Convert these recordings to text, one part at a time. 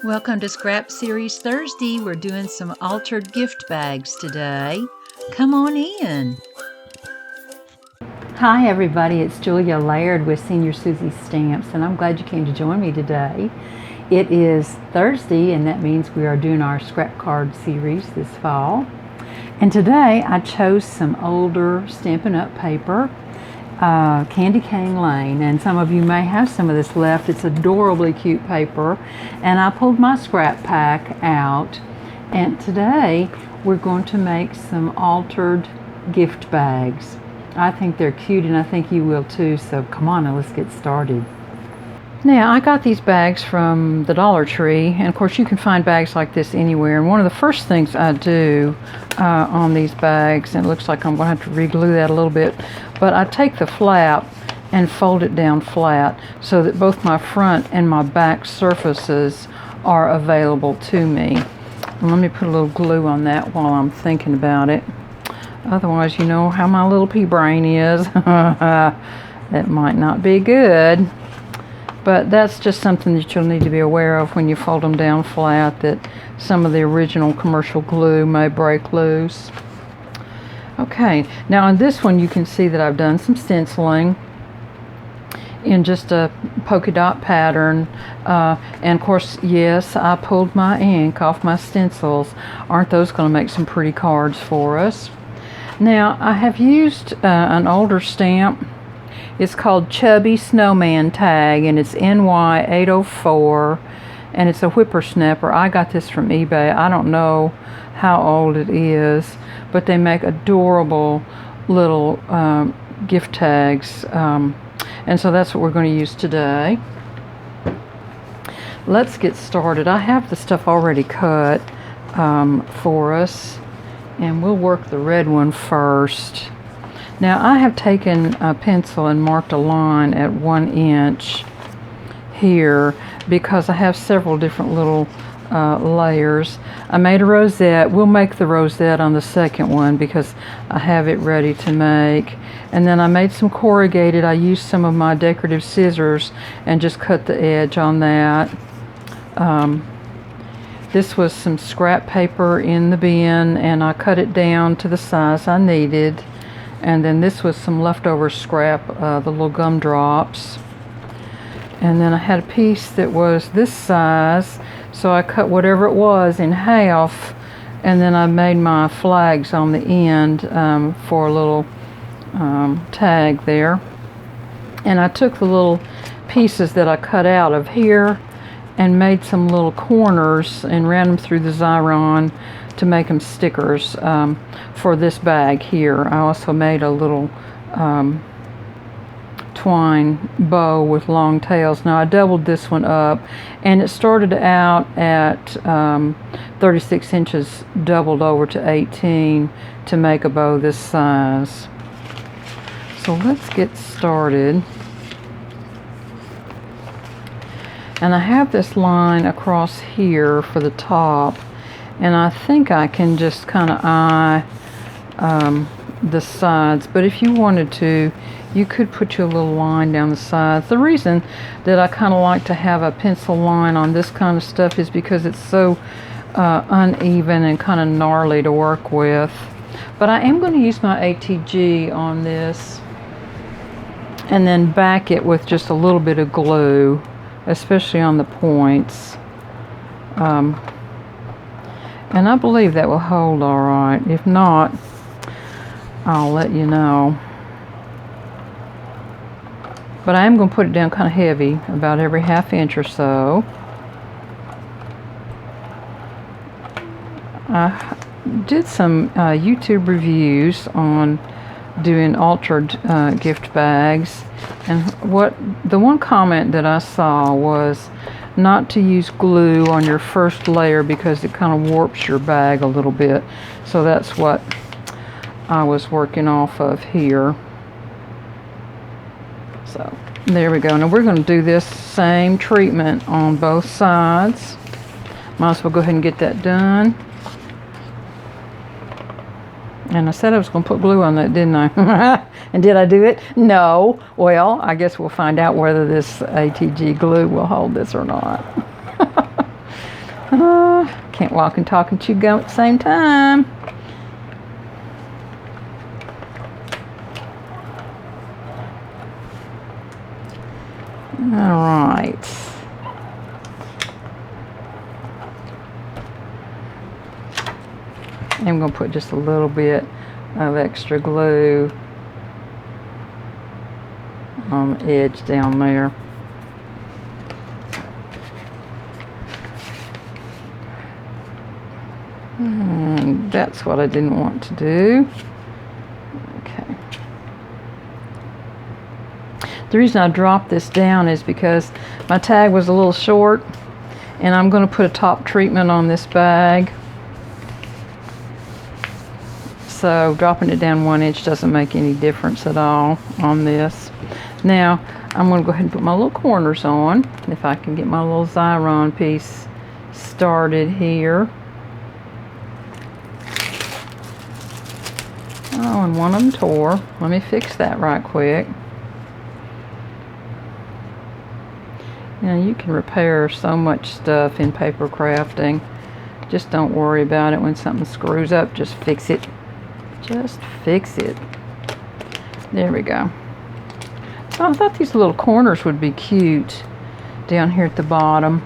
Welcome to Scrap Series Thursday. We're doing some altered gift bags today. Come on in. Hi everybody, it's Julia Laird with Senior Susie Stamps, and I'm glad you came to join me today. It is Thursday, and that means we are doing our scrap card series this fall. And today I chose some older Stampin' Up! Paper, Candy Cane Lane, and some of you may have some of this left. It's adorably cute paper, and I pulled my scrap pack out, and today we're going to make some altered gift bags. I think they're cute, and I think you will too, so come on, now let's get started. Now, I got these bags from the Dollar Tree, and of course you can find bags like this anywhere. And one of the first things I do on these bags, and it looks like I'm going to have to re-glue that a little bit, but I take the flap and fold it down flat so that both my front and my back surfaces are available to me. And let me put a little glue on that while I'm thinking about it. Otherwise, you know how my little pea brain is. That might not be good. But that's just something that you'll need to be aware of when you fold them down flat, that some of the original commercial glue may break loose. Okay, now on this one you can see that I've done some stenciling in just a polka dot pattern. And of course, yes, I pulled my ink off my stencils. Aren't those going to make some pretty cards for us? Now, I have used an older stamp. It's called Chubby Snowman Tag, and it's NY804, and it's a whippersnapper. I got this from eBay. I don't know how old it is, but they make adorable little gift tags, and so that's what we're going to use today. Let's get started. I have the stuff already cut for us, and we'll work the red one first. Now, I have taken a pencil and marked a line at 1 inch here because I have several different little layers. I made a rosette. We'll make the rosette on the second one because I have it ready to make. And then I made some corrugated. I used some of my decorative scissors and just cut the edge on that. This was some scrap paper in the bin, and I cut it down to the size I needed. And then this was some leftover scrap, the little gumdrops. And then I had a piece that was this size, so I cut whatever it was in half, and then I made my flags on the end for a little tag there. And I took the little pieces that I cut out of here and made some little corners and ran them through the Xyron to make them stickers for this bag here. I also made a little twine bow with long tails. Now I doubled this one up, and it started out at 36 inches doubled over to 18 to make a bow this size. So let's get started. And I have this line across here for the top, and I think I can just kind of eye the sides, but if you wanted to, you could put your little line down the sides. The reason that I kind of like to have a pencil line on this kind of stuff is because it's so uneven and kind of gnarly to work with. But I am going to use my ATG on this and then back it with just a little bit of glue, especially on the points. And I believe that will hold all right. If not, I'll let you know. But I am going to put it down kind of heavy, about every ½ inch or so. I did some YouTube reviews on doing altered gift bags, and the one comment that I saw was not to use glue on your first layer because it kind of warps your bag a little bit. So that's what I was working off of here. So there we go. Now we're going to do this same treatment on both sides. Might as well go ahead and get that done. And I said I was going to put glue on that, didn't I? And did I do it? No. Well, I guess we'll find out whether this ATG glue will hold this or not. Can't walk and talk and chew gum at the same time. All right. I'm going to put just a little bit of extra glue on the edge down there. And that's what I didn't want to do. Okay. The reason I dropped this down is because my tag was a little short, and I'm going to put a top treatment on this bag. So dropping it down 1 inch doesn't make any difference at all on this. Now I'm going to go ahead and put my little corners on, if I can get my little Xyron piece started here. Oh, and one of them tore. Let me fix that right quick. Now you can repair so much stuff in paper crafting. Just don't worry about it. When something screws up, just fix it. Just fix it. There we go. So I thought these little corners would be cute down here at the bottom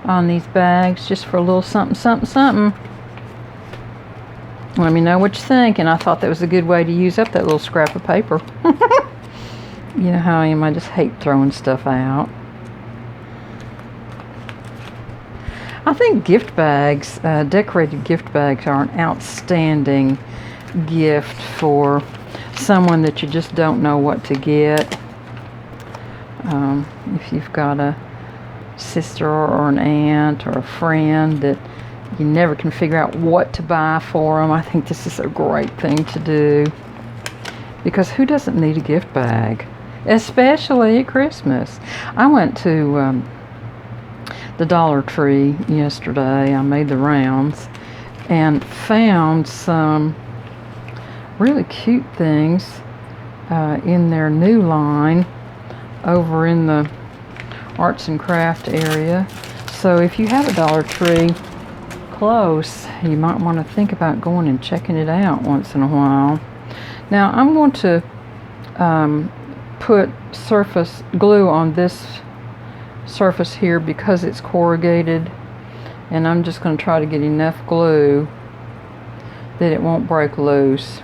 on these bags, just for a little something, something, something. Let me know what you think. And I thought that was a good way to use up that little scrap of paper. You know how I am. I just hate throwing stuff out. I think gift bags, decorated gift bags, are an outstanding gift for someone that you just don't know what to get. If you've got a sister or an aunt or a friend that you never can figure out what to buy for them, I think this is a great thing to do. Because who doesn't need a gift bag? Especially at Christmas. I went to the Dollar Tree yesterday. I made the rounds and found some really cute things in their new line over in the arts and craft area. So if you have a Dollar Tree close, you might want to think about going and checking it out once in a while. Now I'm going to put surface glue on this surface here because it's corrugated, and I'm just going to try to get enough glue that it won't break loose.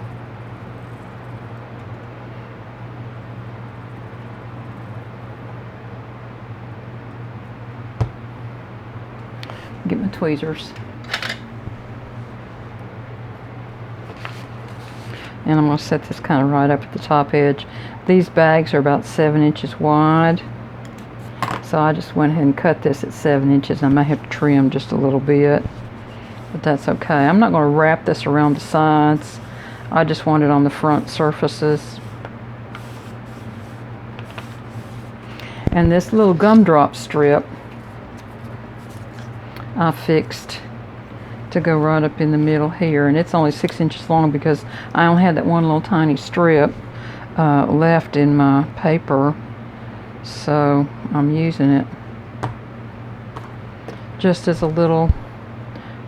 Get my tweezers. And I'm going to set this kind of right up at the top edge. These bags are about 7 inches wide. So I just went ahead and cut this at 7 inches. I may have to trim just a little bit, but that's okay. I'm not going to wrap this around the sides. I just want it on the front surfaces. And this little gumdrop strip I fixed to go right up in the middle here, and it's only 6 inches long because I only had that one little tiny strip left in my paper. So I'm using it just as a little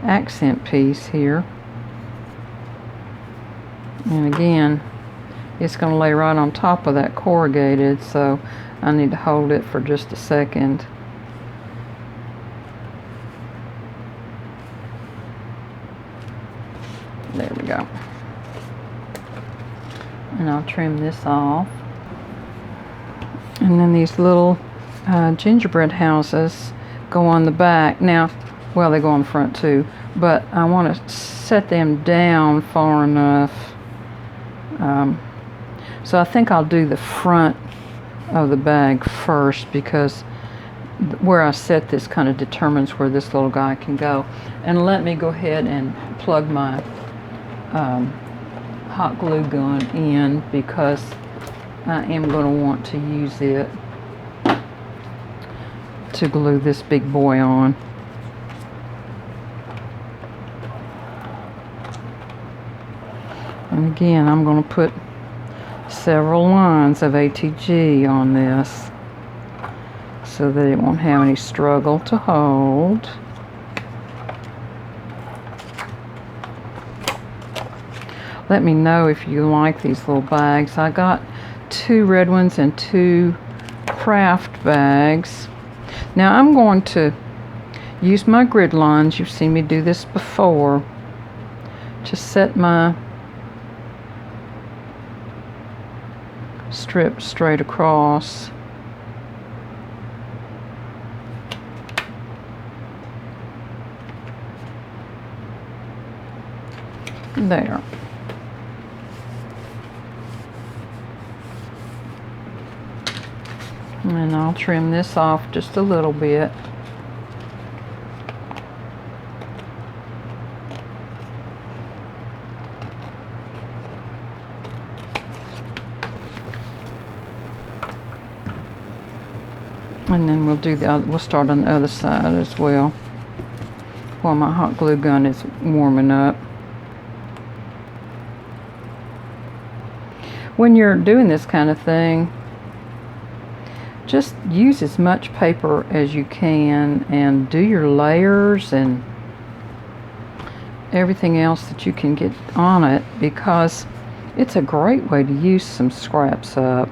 accent piece here. And again, it's going to lay right on top of that corrugated, so I need to hold it for just a second. There we go. And I'll trim this off. And then these little gingerbread houses go on the back. Now, well, they go on the front too, but I want to set them down far enough. So I think I'll do the front of the bag first, because where I set this kind of determines where this little guy can go. And let me go ahead and plug my hot glue gun in, because I am going to want to use it to glue this big boy on. And again, I'm going to put several lines of ATG on this so that it won't have any struggle to hold. Let me know if you like these little bags. I got 2 red ones and 2 craft bags. Now I'm going to use my grid lines. You've seen me do this before. Just set my strip straight across. There. And I'll trim this off just a little bit. And then we'll start on the other side as well while my hot glue gun is warming up. When you're doing this kind of thing, just use as much paper as you can and do your layers and everything else that you can get on it, because it's a great way to use some scraps up,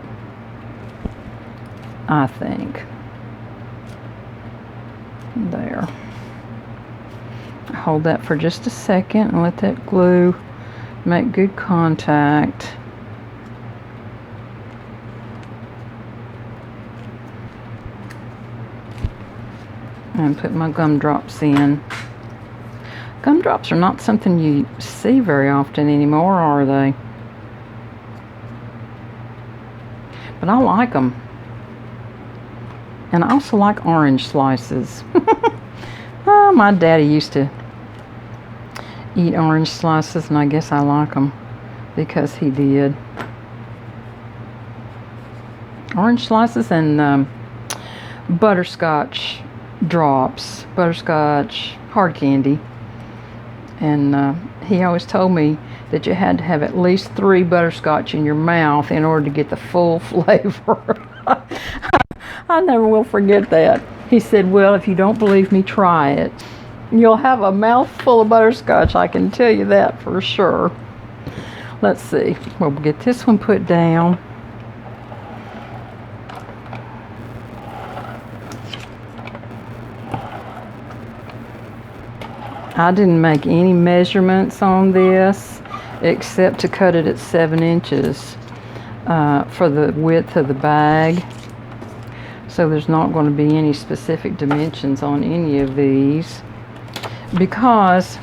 I think. There. Hold that for just a second and let that glue make good contact. And put my gumdrops in. Gumdrops are not something you see very often anymore, are they? But I like them. And I also like orange slices. My daddy used to eat orange slices, and I guess I like them because he did. Orange slices and butterscotch drops, butterscotch hard candy. And he always told me that you had to have at least 3 butterscotch in your mouth in order to get the full flavor. I never will forget that. He said, well, if you don't believe me, try it. You'll have a mouthful of butterscotch, I can tell you that for sure. Let's see. We'll get this one put down. I didn't make any measurements on this except to cut it at 7 inches for the width of the bag. So there's not going to be any specific dimensions on any of these because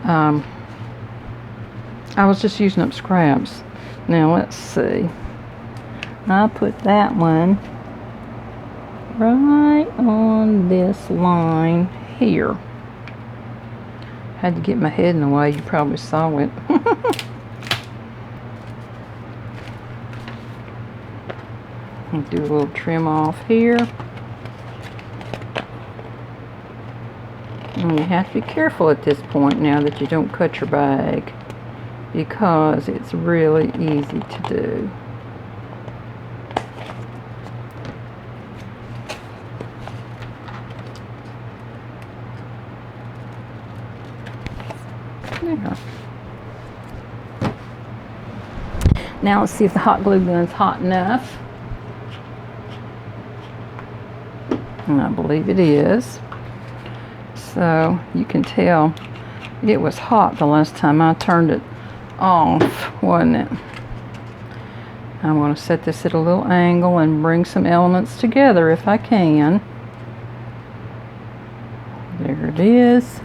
I was just using up scraps. Now let's see. I put that one right on this line here. Had to get my head in the way, you probably saw it. Do a little trim off here. And you have to be careful at this point now that you don't cut your bag, because it's really easy to do. There. Now let's see if the hot glue gun's hot enough. And I believe it is. So you can tell it was hot the last time I turned it off, wasn't it? I'm going to set this at a little angle and bring some elements together if I can. There it is.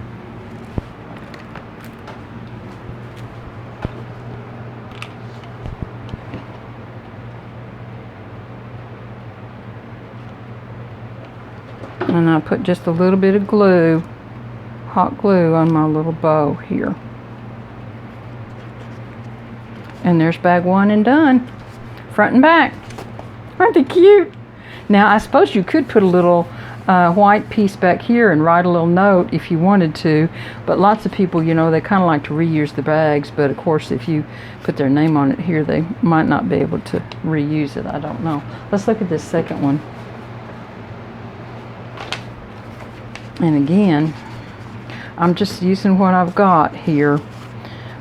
And I put just a little bit of glue, hot glue, on my little bow here. And there's bag 1 and done. Front and back. Aren't they cute? Now I suppose you could put a little white piece back here and write a little note if you wanted to. But lots of people, you know, they kind of like to reuse the bags. But of course, if you put their name on it here, they might not be able to reuse it. I don't know. Let's look at this second one. And again, I'm just using what I've got here.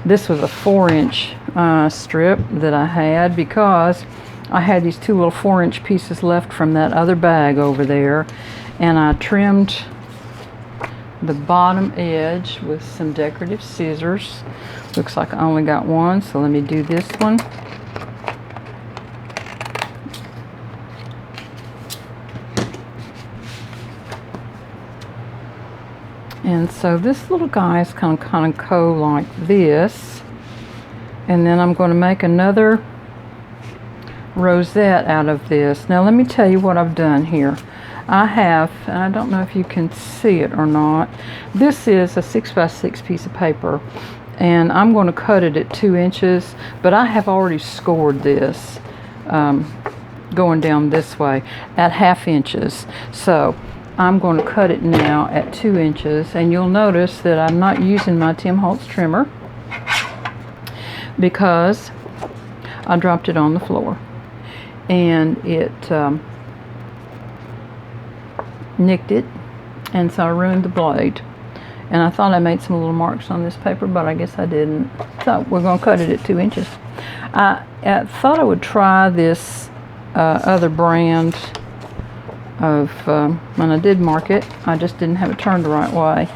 This was a 4-inch strip that I had because I had these 2 little 4-inch pieces left from that other bag over there, and I trimmed the bottom edge with some decorative scissors. Looks like I only got one, so let me do this one. And so this little guy is kind of go like this, and then I'm going to make another rosette out of this. Now let me tell you what I've done here. I have, and I don't know if you can see it or not, this is a 6x6 piece of paper, and I'm going to cut it at 2 inches, but I have already scored this going down this way at 1/2 inches. So I'm going to cut it now at 2 inches, and you'll notice that I'm not using my Tim Holtz trimmer because I dropped it on the floor and it nicked it, and so I ruined the blade. And I thought I made some little marks on this paper, but I guess I didn't. So we're going to cut it at 2 inches. I thought I would try this other brand of, and I did mark it, I just didn't have it turned the right way.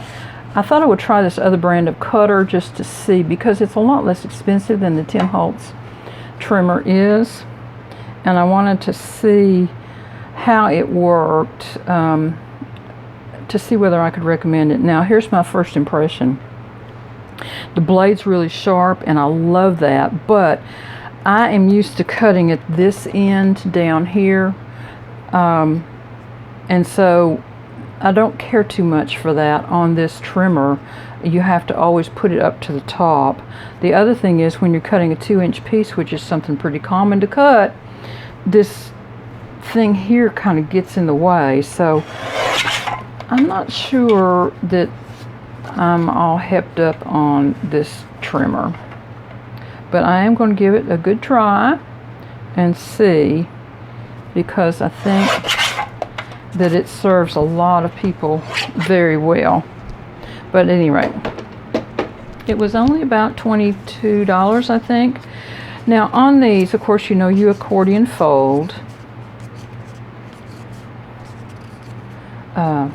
I thought I would try this other brand of cutter just to see, because it's a lot less expensive than the Tim Holtz trimmer is, and I wanted to see how it worked, to see whether I could recommend it. Now here's my first impression. The blade's really sharp and I love that, but I am used to cutting at this end down here, and so I don't care too much for that on this trimmer. You have to always put it up to the top. The other thing is, when you're cutting a 2-inch piece, which is something pretty common to cut, this thing here kind of gets in the way. So I'm not sure that I'm all hepped up on this trimmer, but I am going to give it a good try and see, because I think that it serves a lot of people very well. But at any rate, it was only about $22, I think. Now on these, of course, you know, you accordion fold.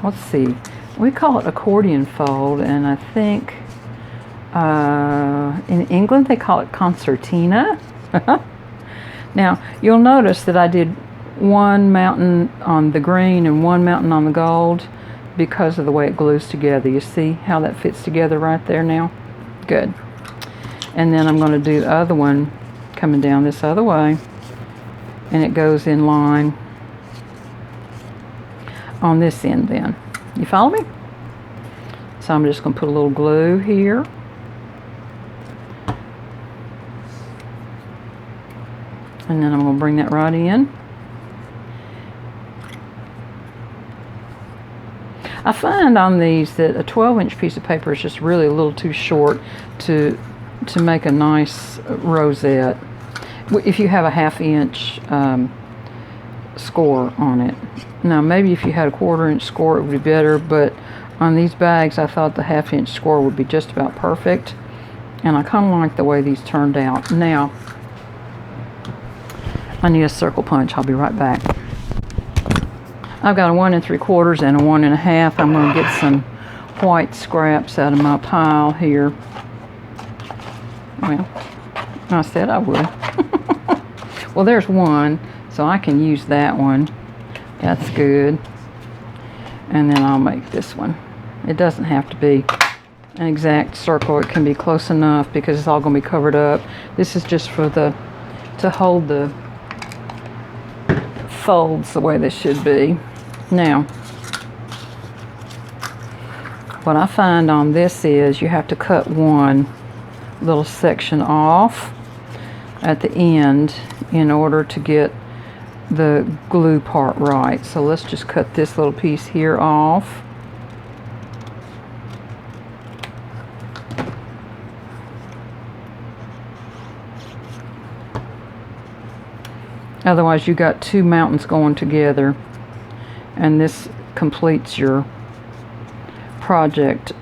Let's see, we call it accordion fold, and I think in England they call it concertina. Now you'll notice that I did one mountain on the green and one mountain on the gold because of the way it glues together. You see how that fits together right there now? Good. And then I'm going to do the other one coming down this other way, and it goes in line on this end then. You follow me? So I'm just going to put a little glue here. And then I'm going to bring that right in. I find on these that a 12-inch piece of paper is just really a little too short to make a nice rosette. If you have a 1/2 inch score on it. Now maybe if you had a 1/4 inch score it would be better, but on these bags I thought the 1/2 inch score would be just about perfect, and I kind of like the way these turned out. Now I need a circle punch. I'll be right back. I've got a 1 3/4 and a 1 1/2. I'm going to get some white scraps out of my pile here. Well, I said I would. Well, there's one, so I can use that one. That's good. And then I'll make this one. It doesn't have to be an exact circle. It can be close enough because it's all going to be covered up. This is just for to hold the folds the way they should be. Now, what I find on this is you have to cut one little section off at the end in order to get the glue part right. So let's just cut this little piece here off. Otherwise you got two mountains going together, and this completes your project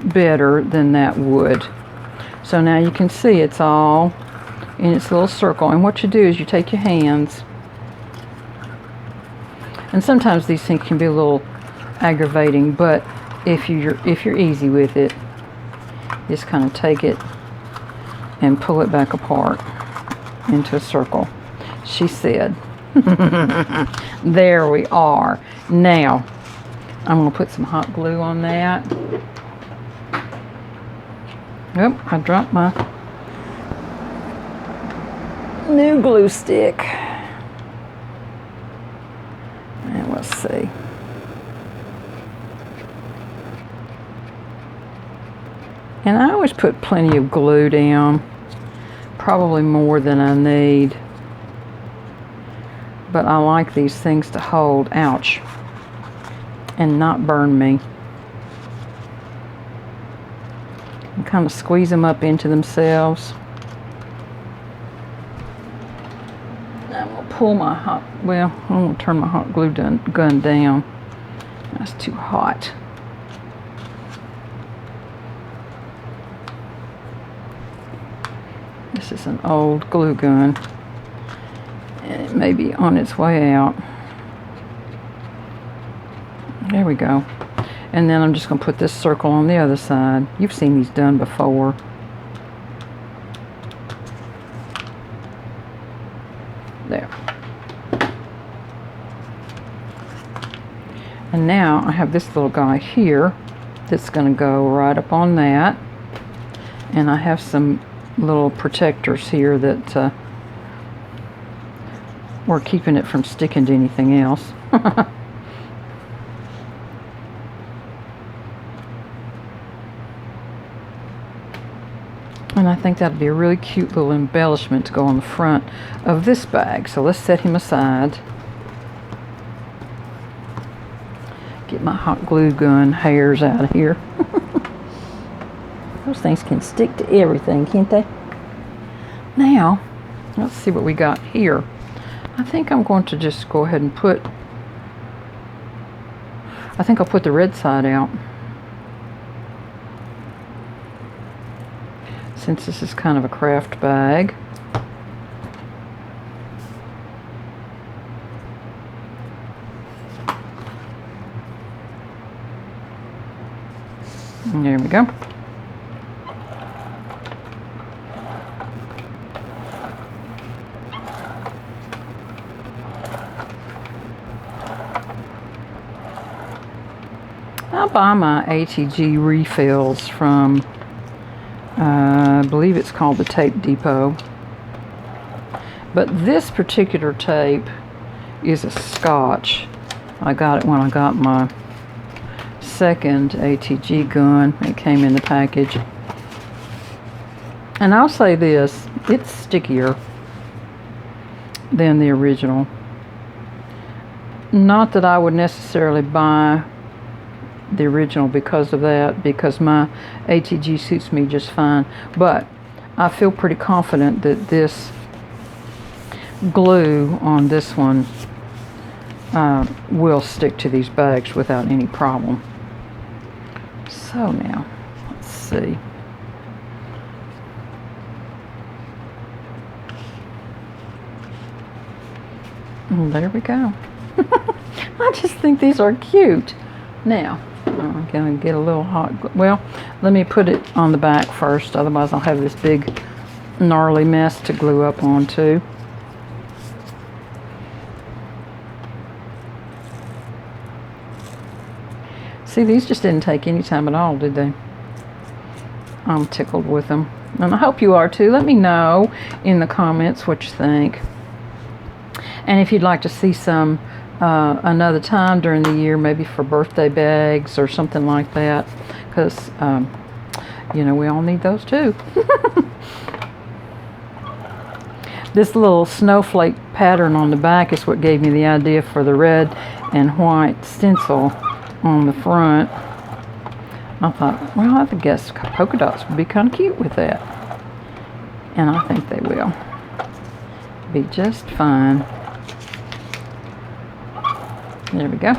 better than that would. So now you can see it's all in its little circle. And what you do is you take your hands, and sometimes these things can be a little aggravating, but if you're easy with it, just kind of take it and pull it back apart into a circle. She said. There we are. Now I'm going to put some hot glue on that. Yep, I dropped my new glue stick. And let's see. And I always put plenty of glue down, probably more than I need. But I like these things to hold, ouch, and not burn me. And kind of squeeze them up into themselves. I'm going to pull my I'm going to turn my hot glue gun down. That's too hot. This is an old glue gun, and it may be on its way out. There we go. And then I'm just going to put this circle on the other side. You've seen these done before. There. And now I have this little guy here that's going to go right up on that. And I have some little protectors here that we're keeping it from sticking to anything else. And I think that'd be a really cute little embellishment to go on the front of this bag. So let's set him aside. Get my hot glue gun hairs out of here. Those things can stick to everything, can't they? Now, let's see what we got here. I think I'm going to just go ahead and I think I'll put the red side out. Since this is kind of a craft bag. And there we go. I buy my ATG refills from I believe it's called the Tape Depot. But this particular tape is a Scotch. I got it when I got my second ATG gun. It came in the package. And I'll say this, it's stickier than the original. Not that I would necessarily buy the original because of that, because my ATG suits me just fine, but I feel pretty confident that this glue on this one will stick to these bags without any problem. So now, let's see. And there we go. I just think these are cute. Now, I'm going to get a little hot glue. Well, let me put it on the back first, otherwise I'll have this big gnarly mess to glue up onto. See, these just didn't take any time at all, did they? I'm tickled with them. And I hope you are too. Let me know in the comments what you think. And if you'd like to see some another time during the year, maybe for birthday bags or something like that, because you know, we all need those too. This little snowflake pattern on the back is what gave me the idea for the red and white stencil on the front. I thought, well, I guess polka dots would be kind of cute with that, and I think they will be just fine. There we go.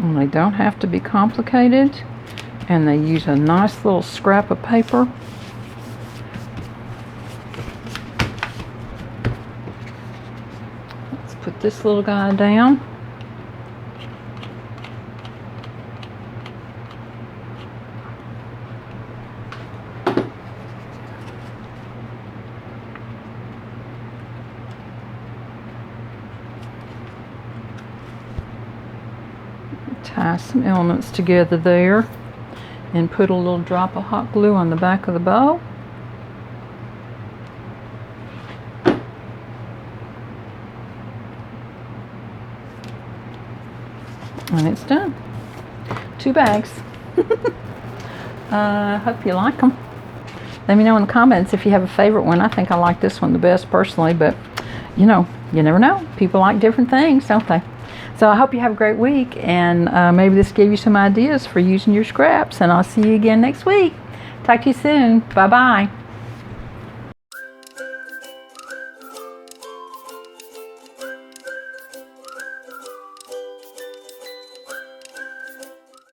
And they don't have to be complicated, and they use a nice little scrap of paper. Let's put this little guy down. Tie some elements together there and put a little drop of hot glue on the back of the bow. And it's done. 2 bags. Hope you like them. Let me know in the comments if you have a favorite one. I think I like this one the best personally, but you know, you never know. People like different things, don't they? So I hope you have a great week, and maybe this gave you some ideas for using your scraps, and I'll see you again next week. Talk to you soon. Bye-bye.